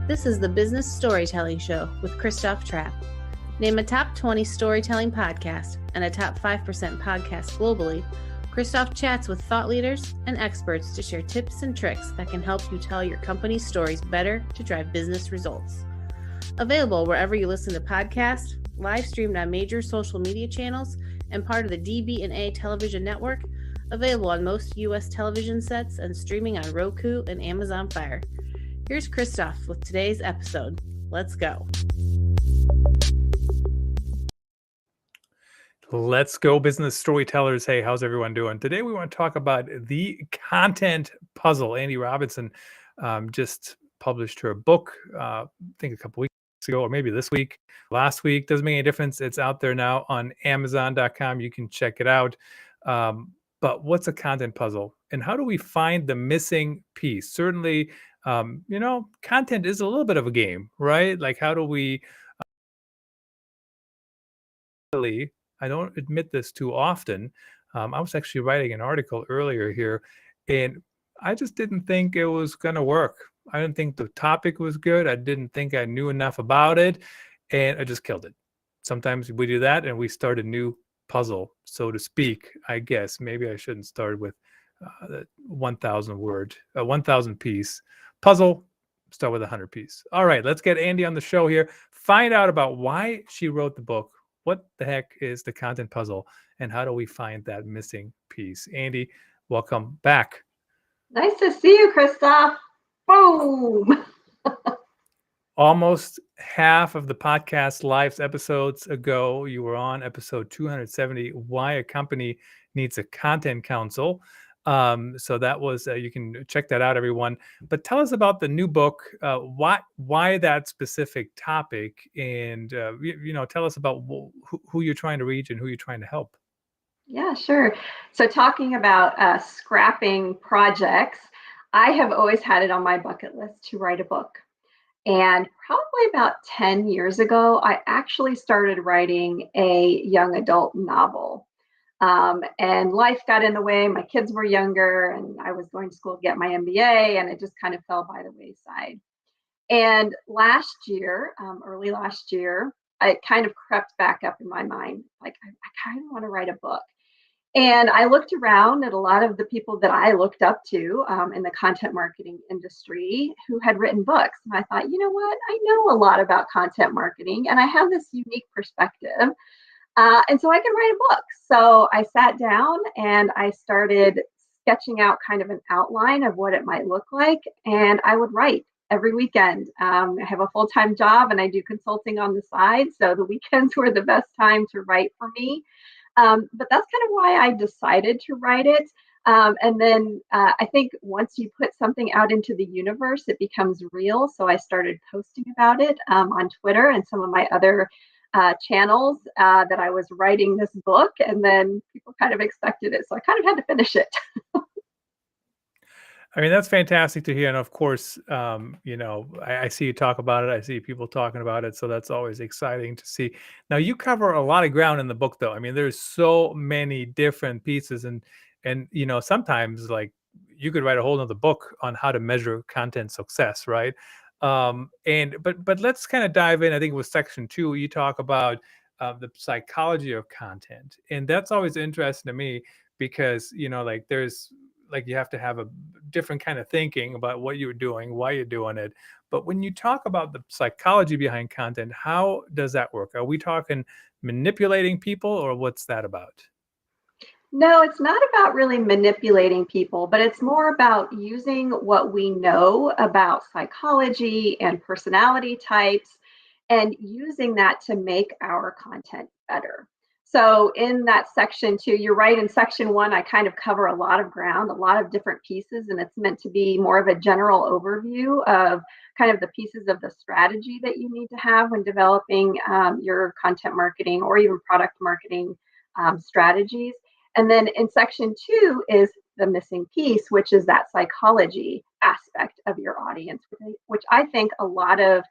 This is the Business Storytelling Show with Christoph Trapp. Name a top 20 storytelling podcast and a top 5% podcast globally. Christoph chats with thought leaders and experts to share tips and tricks that can help you tell your company's stories better to drive business results. Available wherever you listen to podcasts, live streamed on major social media channels, and part of the DB&A television network. Available on most U.S. television sets and streaming on Roku and Amazon Fire. Here's Christoph with today's episode. Let's go. Let's go, business storytellers. Hey, how's everyone doing? Today we want to talk about the content puzzle. Andi Robinson just published her book, I think a couple weeks ago, or maybe this week, last week. Doesn't make any difference. It's out there now on Amazon.com. You can check it out. But what's a content puzzle? And how do we find the missing piece? Certainly, content is a little bit of a game, right? Like, how do we... I don't admit this too often. I was actually writing an article earlier here, and I just didn't think it was going to work. I didn't think the topic was good. I didn't think I knew enough about it, and I just killed it. Sometimes we do that, and we start a new puzzle, so to speak, I guess. Maybe I shouldn't start with the 1,000 piece puzzle. Start with 100 piece. All right, let's get Andi on the show here. Find out about why she wrote the book. What the heck is the content puzzle, and how do we find that missing piece? Andi, welcome back. Nice to see you, Christoph. Boom. Almost half of the podcast live episodes ago, you were on episode 270, Why a Company Needs a Content Council. So that was, you can check that out, everyone. But tell us about the new book, why that specific topic, and, tell us about who you're trying to reach and who you're trying to help. Yeah, sure. So talking about scrapping projects, I have always had it on my bucket list to write a book. And probably about 10 years ago, I actually started writing a young adult novel. And life got in the way. My kids were younger and I was going to school to get my MBA, and it just kind of fell by the wayside. And last year, early last year, it kind of crept back up in my mind. Like, I kind of want to write a book. And I looked around at a lot of the people that I looked up to in the content marketing industry who had written books. And I thought, you know what? I know a lot about content marketing and I have this unique perspective. And so I could write a book. So I sat down and I started sketching out kind of an outline of what it might look like. And I would write every weekend. I have a full-time job and I do consulting on the side. So the weekends were the best time to write for me. But that's kind of why I decided to write it. And then I think once you put something out into the universe, it becomes real. So I started posting about it on Twitter and some of my other channels that I was writing this book, and then people kind of expected it. So I kind of had to finish it. I mean, that's fantastic to hear. And of course, I see you talk about it. I see people talking about it. So that's always exciting to see. Now, you cover a lot of ground in the book, though. I mean, there's so many different pieces. And sometimes, like, you could write a whole nother book on how to measure content success, right? But let's kind of dive in. I think with section 2, you talk about the psychology of content. And that's always interesting to me because, there's, you have to have a different kind of thinking about what you're doing, why you're doing it. But when you talk about the psychology behind content, how does that work? Are we talking manipulating people, or what's that about? No, it's not about really manipulating people, but it's more about using what we know about psychology and personality types and using that to make our content better. So in that section 2, you're right, in section 1, I kind of cover a lot of ground, a lot of different pieces, and it's meant to be more of a general overview of kind of the pieces of the strategy that you need to have when developing your content marketing or even product marketing strategies. And then in section 2 is the missing piece, which is that psychology aspect of your audience, which I think a lot of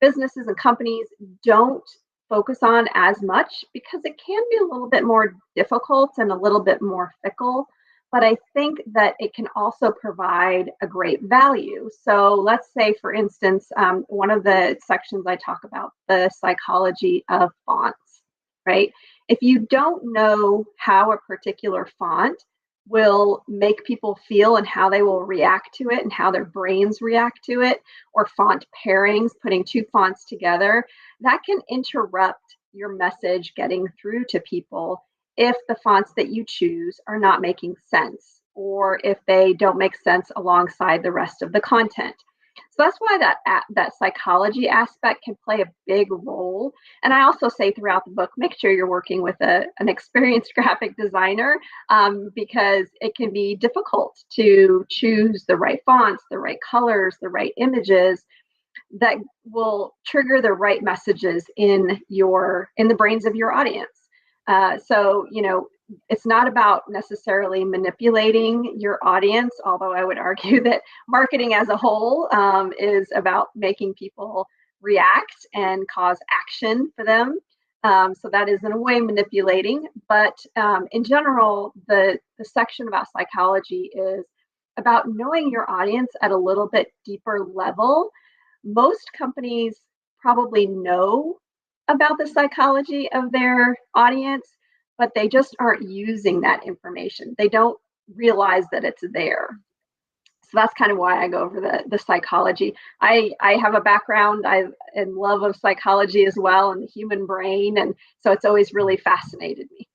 businesses and companies don't focus on as much because it can be a little bit more difficult and a little bit more fickle but I think that it can also provide a great value. So let's say, for instance, one of the sections I talk about, the psychology of fonts, right? If you don't know how a particular font will make people feel and how they will react to it and how their brains react to it, or font pairings, putting two fonts together, that can interrupt your message getting through to people if the fonts that you choose are not making sense, or if they don't make sense alongside the rest of the content. So that's why that psychology aspect can play a big role. And I also say throughout the book, make sure you're working with an experienced graphic designer, because it can be difficult to choose the right fonts, the right colors, the right images that will trigger the right messages in the brains of your audience. So, it's not about necessarily manipulating your audience, although I would argue that marketing as a whole is about making people react and cause action for them. So that is in a way manipulating, but in general, the section about psychology is about knowing your audience at a little bit deeper level. Most companies probably know about the psychology of their audience, but they just aren't using that information. They don't realize that it's there. So that's kind of why I go over the psychology. I have a background in love of psychology as well, and the human brain, and so it's always really fascinated me.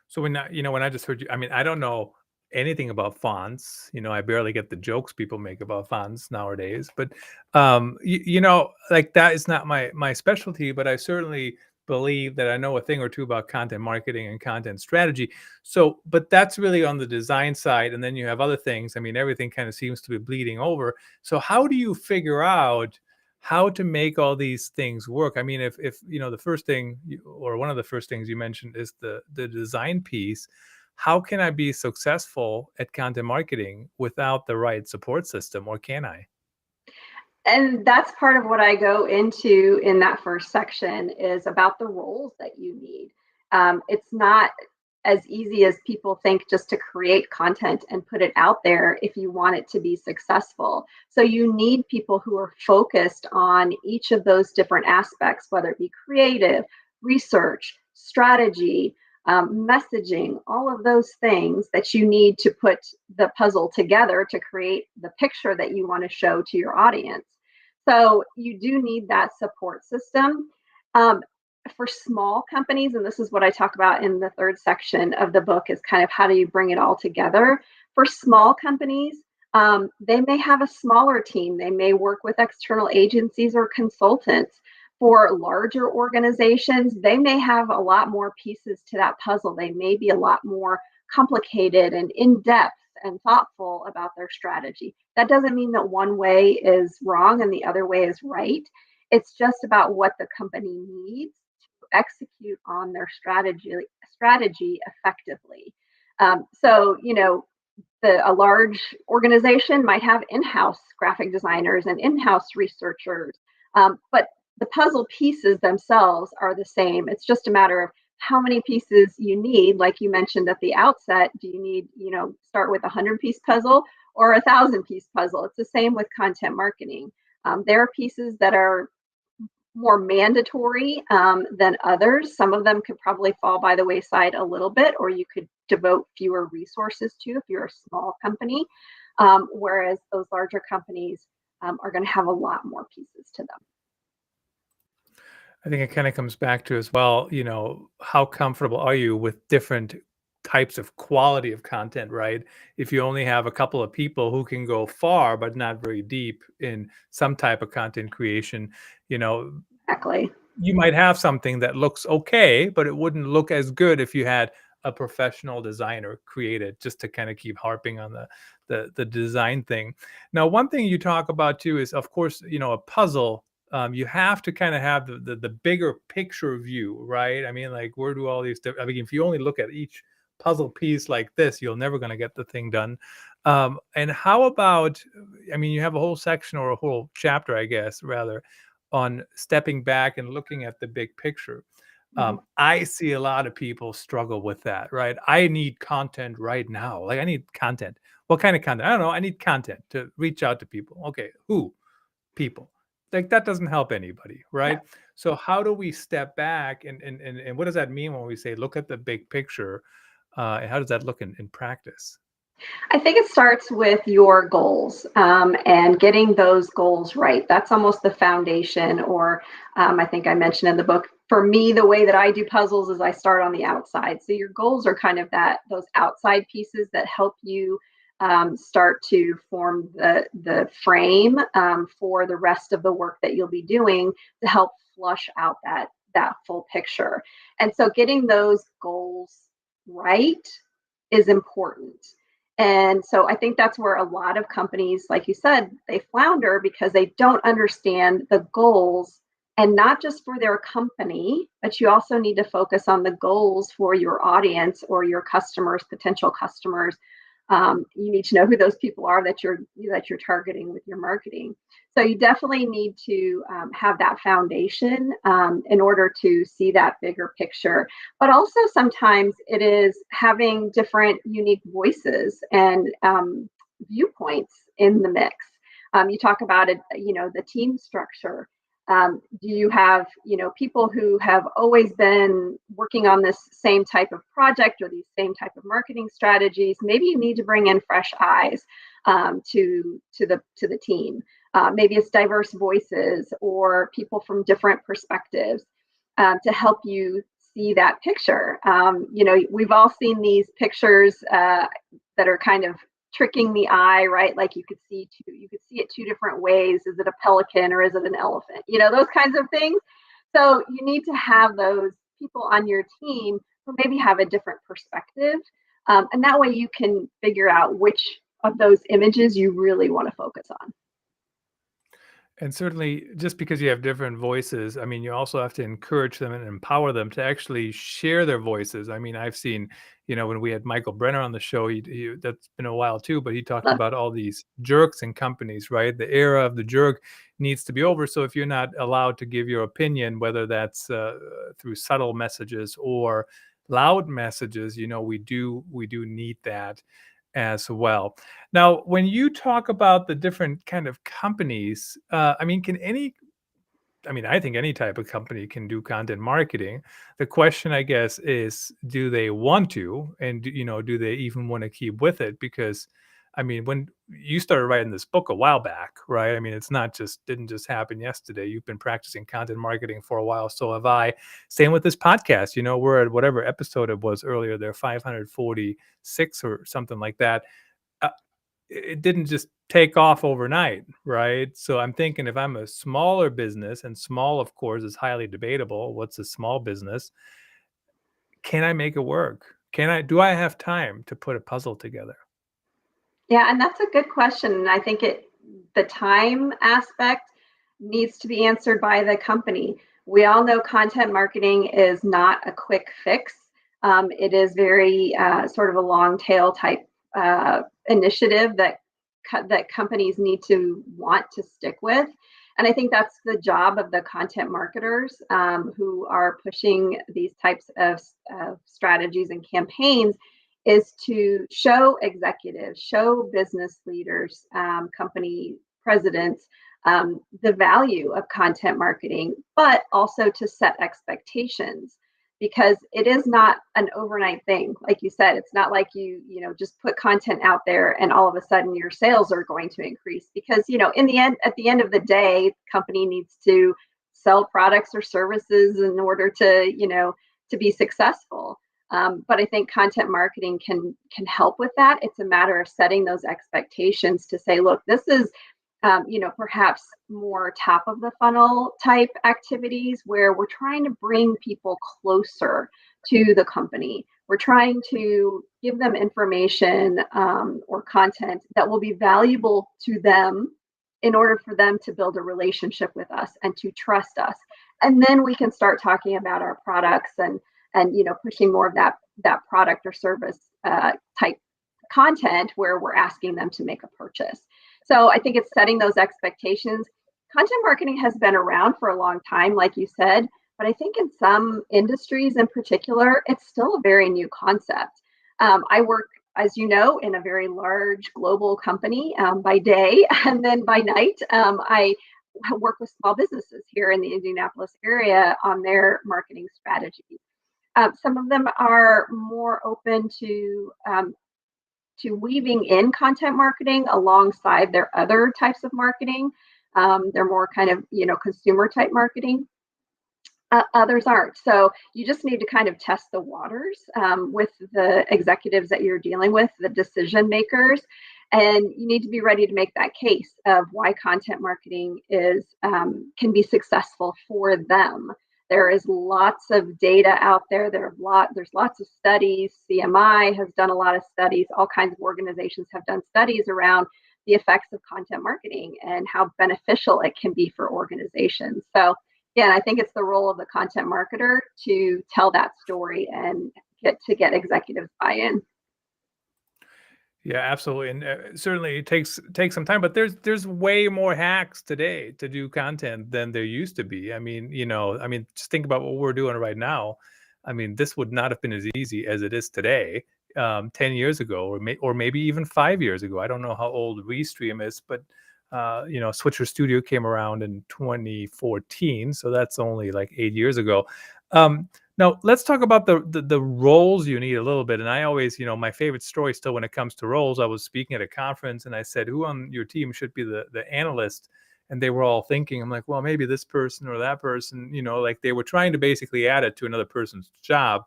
So when I just heard you, I mean, I don't know anything about fonts. I barely get the jokes people make about fonts nowadays. But like that is not my specialty. But I certainly believe that I know a thing or two about content marketing and content strategy. So, but that's really on the design side, and then you have other things. I mean, everything kind of seems to be bleeding over. So, how do you figure out how to make all these things work? I mean, if the first thing or one of the first things you mentioned is the design piece, how can I be successful at content marketing without the right support system, or can I? And that's part of what I go into in that first section is about the roles that you need. It's not as easy as people think just to create content and put it out there if you want it to be successful. So you need people who are focused on each of those different aspects, whether it be creative, research, strategy, messaging, all of those things that you need to put the puzzle together to create the picture that you want to show to your audience. So you do need that support system. Um, for small companies, and this is what I talk about in the third section of the book, is kind of how do you bring it all together. For small companies, they may have a smaller team. They may work with external agencies or consultants. For larger organizations, they may have a lot more pieces to that puzzle. They may be a lot more complicated and in-depth and thoughtful about their strategy. That doesn't mean that one way is wrong and the other way is right. It's just about what the company needs to execute on their strategy effectively. A large organization might have in-house graphic designers and in-house researchers, but the puzzle pieces themselves are the same. It's just a matter of how many pieces you need. Like you mentioned at the outset, do you need, start with a 100-piece puzzle or a 1,000-piece puzzle? It's the same with content marketing. There are pieces that are more mandatory than others. Some of them could probably fall by the wayside a little bit, or you could devote fewer resources to if you're a small company, whereas those larger companies are going to have a lot more pieces to them. I think it kind of comes back to as well, how comfortable are you with different types of quality of content, right? If you only have a couple of people who can go far but not very deep in some type of content creation, you know, Exactly. you might have something that looks okay, but it wouldn't look as good if you had a professional designer create it, just to kind of keep harping on the design thing. Now, one thing you talk about too is, of course, a puzzle. You have to kind of have the bigger picture view, right? I mean, like, where do all these I mean, if you only look at each puzzle piece like this, you're never going to get the thing done. And how about, I mean, you have a whole section, or a whole chapter, I guess, rather, on stepping back and looking at the big picture. I see a lot of people struggle with that, right? I need content right now. Like I need content. What kind of content? I don't know. I need content to reach out to people. Okay, who? People. Like that doesn't help anybody, right? So how do we step back and what does that mean when we say look at the big picture? And how does that look in practice? I think it starts with your goals and getting those goals right. That's almost the foundation, or I think I mentioned in the book, for me, the way that I do puzzles is I start on the outside. So your goals are kind of those outside pieces that help you start to form the frame for the rest of the work that you'll be doing to help flush out that full picture. And so getting those goals right is important. And so I think that's where a lot of companies, like you said, they flounder because they don't understand the goals, and not just for their company, but you also need to focus on the goals for your audience or your customers, potential customers. You need to know who those people are that you're targeting with your marketing. So you definitely need to have that foundation in order to see that bigger picture. But also sometimes it is having different unique voices and viewpoints in the mix. You talk about it, the team structure. Do you have, people who have always been working on this same type of project or these same type of marketing strategies? Maybe you need to bring in fresh eyes to the team. Maybe it's diverse voices or people from different perspectives to help you see that picture. We've all seen these pictures that are kind of tricking the eye, right? Like you could see it two different ways. Is it a pelican or is it an elephant? Those kinds of things. So you need to have those people on your team who maybe have a different perspective. And that way you can figure out which of those images you really want to focus on. And certainly, just because you have different voices, I mean, you also have to encourage them and empower them to actually share their voices. I mean, I've seen, when we had Michael Brenner on the show, that's been a while too, but he talked about all these jerks in companies, right? The era of the jerk needs to be over. So if you're not allowed to give your opinion, whether that's through subtle messages or loud messages, we do need that as well. Now, when you talk about the different kind of companies, I mean, I think any type of company can do content marketing. The question, I guess, is do they want to, and do they even want to keep with it? Because, I mean, when you started writing this book a while back, right? I mean, it's didn't just happen yesterday. You've been practicing content marketing for a while. So have I. Same with this podcast. We're at whatever episode it was earlier there, 546 or something like that. It didn't just take off overnight, right? So I'm thinking if I'm a smaller business, and small, of course, is highly debatable. What's a small business? Can I make it work? Do I have time to put a puzzle together? Yeah, and that's a good question. And I think the time aspect needs to be answered by the company. We all know content marketing is not a quick fix. It is very sort of a long tail type initiative that companies need to want to stick with. And I think that's the job of the content marketers who are pushing these types of strategies and campaigns, is to show executives, show business leaders, company presidents, the value of content marketing, but also to set expectations, because it is not an overnight thing. Like you said, it's not like you just put content out there and all of a sudden your sales are going to increase, because at the end of the day, company needs to sell products or services in order to be successful. But I think content marketing can help with that. It's a matter of setting those expectations to say, look, this is perhaps more top of the funnel type activities where we're trying to bring people closer to the company. We're trying to give them information or content that will be valuable to them in order for them to build a relationship with us and to trust us. And then we can start talking about our products and pushing more of that product or service type content where we're asking them to make a purchase. So I think it's setting those expectations. Content marketing has been around for a long time, like you said, But I think in some industries in particular, it's still a very new concept. I work, as you know, in a very large global company by day, and then by night, I work with small businesses here in the Indianapolis area on their marketing strategies. Some of them are more open to weaving in content marketing alongside their other types of marketing. They're more kind of, consumer type marketing. Others aren't. So you just need to kind of test the waters with the executives that you're dealing with, the decision makers, and you need to be ready to make that case of why content marketing can be successful for them. There is lots of data out there. There's lots of studies. CMI has done a lot of studies. All kinds of organizations have done studies around the effects of content marketing and how beneficial it can be for organizations. So again, I think it's the role of the content marketer to tell that story and get executives buy-in. Yeah, absolutely, and certainly it takes some time. But there's way more hacks today to do content than there used to be. I mean, just think about what we're doing right now. I mean, this would not have been as easy as it is today, 10 years ago, or maybe even 5 years ago. I don't know how old Restream is, but Switcher Studio came around in 2014, so that's only like 8 years ago. Now let's talk about the roles you need a little bit. And I always, my favorite story still when it comes to roles, I was speaking at a conference and I said, who on your team should be the analyst? And they were all thinking, I'm like, well, maybe this person or that person, like they were trying to basically add it to another person's job.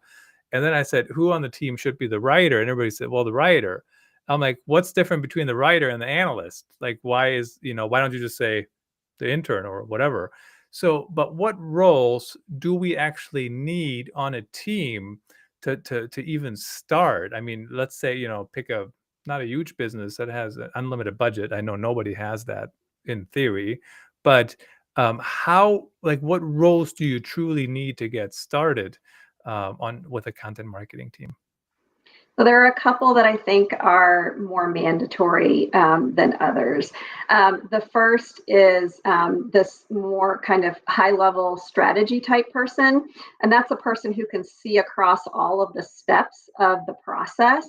And then I said, who on the team should be the writer? And everybody said, well, the writer. I'm like, what's different between the writer and the analyst? Like, why don't you just say the intern or whatever? So, but what roles do we actually need on a team to even start? I mean, let's say, pick not a huge business that has an unlimited budget. I know nobody has that in theory, but what roles do you truly need to get started with a content marketing team? So there are a couple that I think are more mandatory than others. The first is this more kind of high-level strategy type person, and that's a person who can see across all of the steps of the process.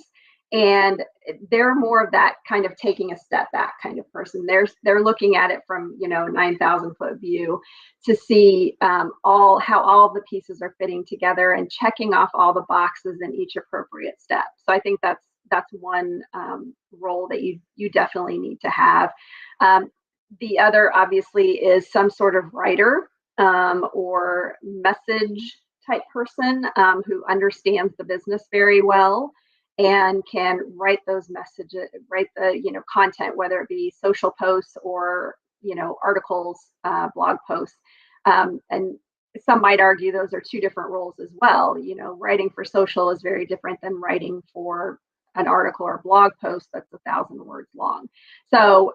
And they're more of that kind of taking a step back kind of person. They're looking at it from 9,000-foot view to see how all the pieces are fitting together and checking off all the boxes in each appropriate step. So I think that's one role that you definitely need to have. The other obviously is some sort of writer or message type person who understands the business very well and can write those messages, write the content, whether it be social posts or articles, blog posts. And some might argue those are two different roles as well. Writing for social is very different than writing for an article or blog post that's 1,000 words long. So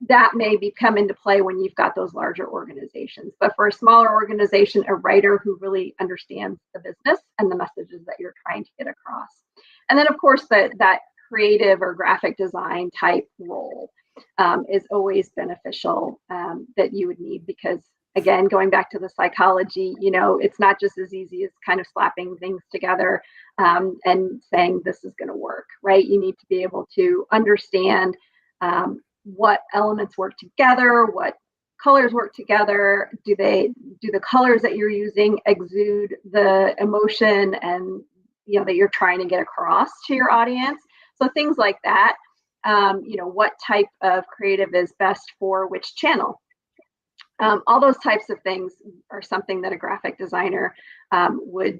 that may come into play when you've got those larger organizations. But for a smaller organization, a writer who really understands the business and the messages that you're trying to get across. And then, of course, that creative or graphic design type role is always beneficial that you would need because, again, going back to the psychology, it's not just as easy as kind of slapping things together and saying this is going to work, right? You need to be able to understand what elements work together, what colors work together. Do the colors that you're using exude the emotion and that you're trying to get across to your audience? So things like that. What type of creative is best for which channel? All those types of things are something that a graphic designer would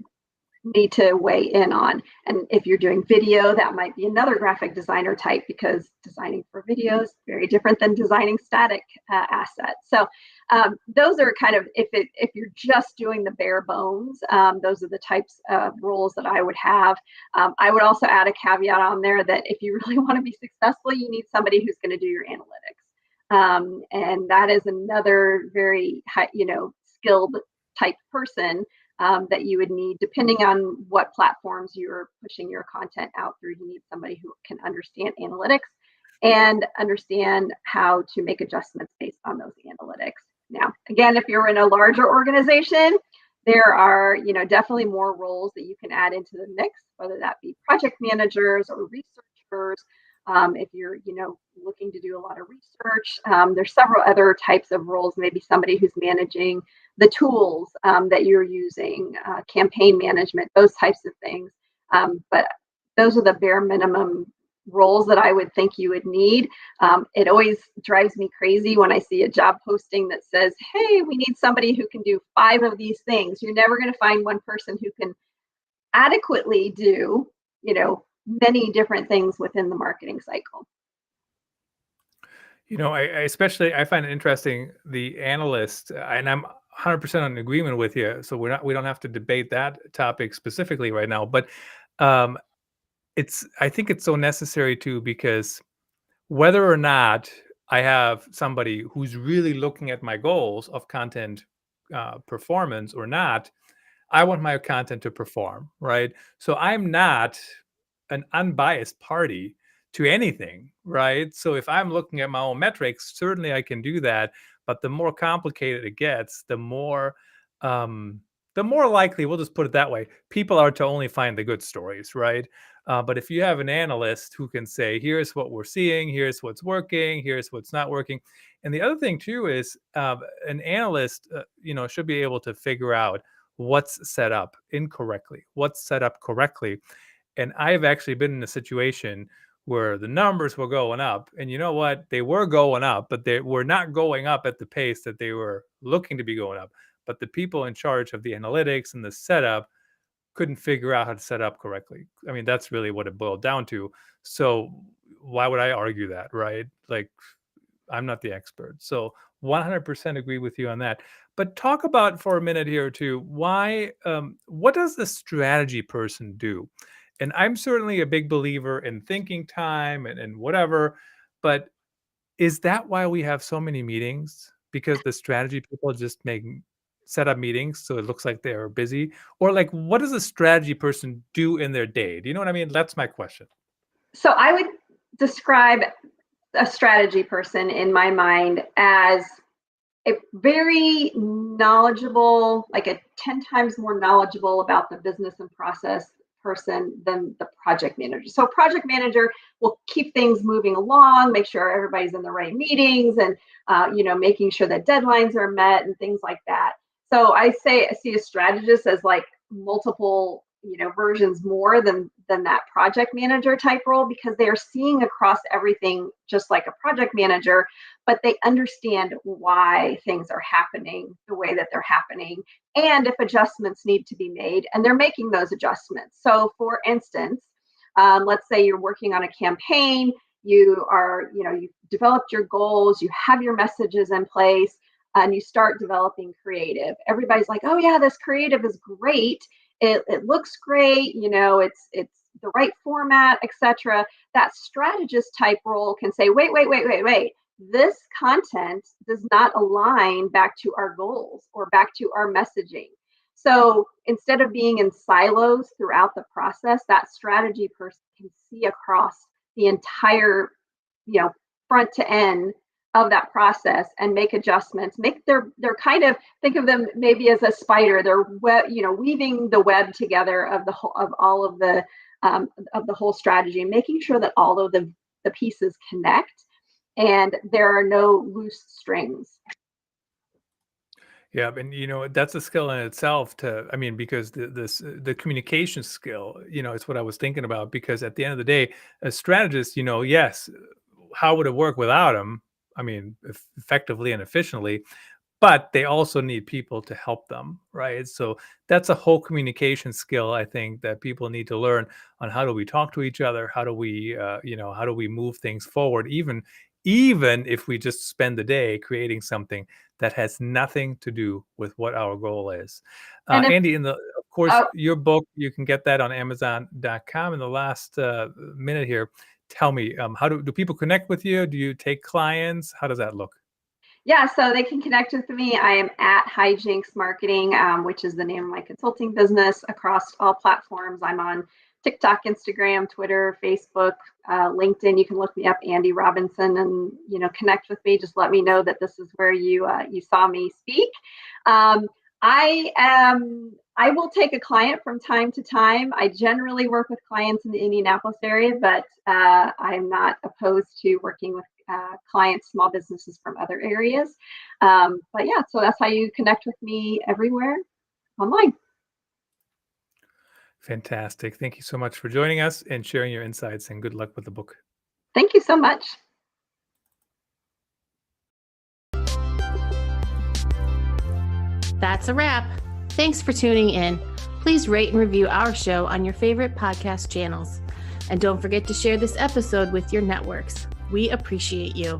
need to weigh in on. And if you're doing video, that might be another graphic designer type because designing for video is very different than designing static assets. So those are kind of, if you're just doing the bare bones, those are the types of roles that I would have. I would also add a caveat on there that if you really want to be successful, you need somebody who's going to do your analytics. And that is another very high, skilled type person that you would need, depending on what platforms you're pushing your content out through. You need somebody who can understand analytics and understand how to make adjustments based on those analytics. Now, again, if you're in a larger organization, There are, definitely more roles that you can add into the mix, whether that be project managers or researchers. If you're, looking to do a lot of research, there's several other types of roles. Maybe somebody who's managing the tools that you're using, campaign management, those types of things. But those are the bare minimum roles that I would think you would need. It always drives me crazy when I see a job posting that says, hey, we need somebody who can do 5 of these things. You're never going to find one person who can adequately do, many different things within the marketing cycle. I find it interesting, the analyst, and I'm 100% in agreement with you. So we don't have to debate that topic specifically right now, but um, I think it's so necessary too, because whether or not I have somebody who's really looking at my goals of content performance or not, I want my content to perform, right? So I'm not an unbiased party to anything, right? So if I'm looking at my own metrics, certainly I can do that. But the more complicated it gets, the more likely, we'll just put it that way, people are to only find the good stories, right? But if you have an analyst who can say, here's what we're seeing, here's what's working, here's what's not working. And the other thing too is an analyst, should be able to figure out what's set up incorrectly, what's set up correctly. And I've actually been in a situation where the numbers were going up, and you know what? They were going up, but they were not going up at the pace that they were looking to be going up. But the people in charge of the analytics and the setup couldn't figure out how to set up correctly. I mean, that's really what it boiled down to. So why would I argue that, right? Like, I'm not the expert. So 100% agree with you on that. But talk about for a minute here too, what does the strategy person do? And I'm certainly a big believer in thinking time and whatever, but is that why we have so many meetings? Because the strategy people just set up meetings so it looks like they're busy? Or like, what does a strategy person do in their day? Do you know what I mean? That's my question. So I would describe a strategy person in my mind as a very knowledgeable, like a 10 times more knowledgeable about the business and process person than the project manager. So project manager will keep things moving along, make sure everybody's in the right meetings, and making sure that deadlines are met and things like that. So I see a strategist as like multiple versions more than that project manager type role, because they are seeing across everything just like a project manager, but they understand why things are happening the way that they're happening, and if adjustments need to be made, and they're making those adjustments. So for instance, let's say you're working on a campaign, you've developed your goals, you have your messages in place, and you start developing creative. Everybody's like, oh yeah, this creative is great. It looks great, it's the right format, etc. That strategist type role can say, wait. This content does not align back to our goals or back to our messaging. So instead of being in silos throughout the process, that strategy person can see across the entire, front to end of that process and make adjustments. They're kind of, think of them maybe as a spider. They're weaving the web together of all of the whole strategy, making sure that all of the pieces connect and there are no loose strings. Yeah, and that's a skill in itself because the communication skill, it's what I was thinking about, because at the end of the day, a strategist, yes, how would it work without him? I mean, effectively and efficiently, but they also need people to help them, right? So that's a whole communication skill, I think, that people need to learn on how do we talk to each other, how do we, how do we move things forward, even if we just spend the day creating something that has nothing to do with what our goal is. Andi, of course, your book, you can get that on Amazon.com. In the last minute here, tell me, how do people connect with you? Do you take clients? How does that look? Yeah, so they can connect with me. I am at Hijinks Marketing, which is the name of my consulting business, across all platforms. I'm on TikTok, Instagram, Twitter, Facebook, LinkedIn. You can look me up, Andi Robinson, and connect with me. Just let me know that this is where you saw me speak. I will take a client from time to time. I generally work with clients in the Indianapolis area, but I'm not opposed to working with clients, small businesses from other areas. But yeah, so that's how you connect with me everywhere online. Fantastic. Thank you so much for joining us and sharing your insights, and good luck with the book. Thank you so much. That's a wrap. Thanks for tuning in. Please rate and review our show on your favorite podcast channels. And don't forget to share this episode with your networks. We appreciate you.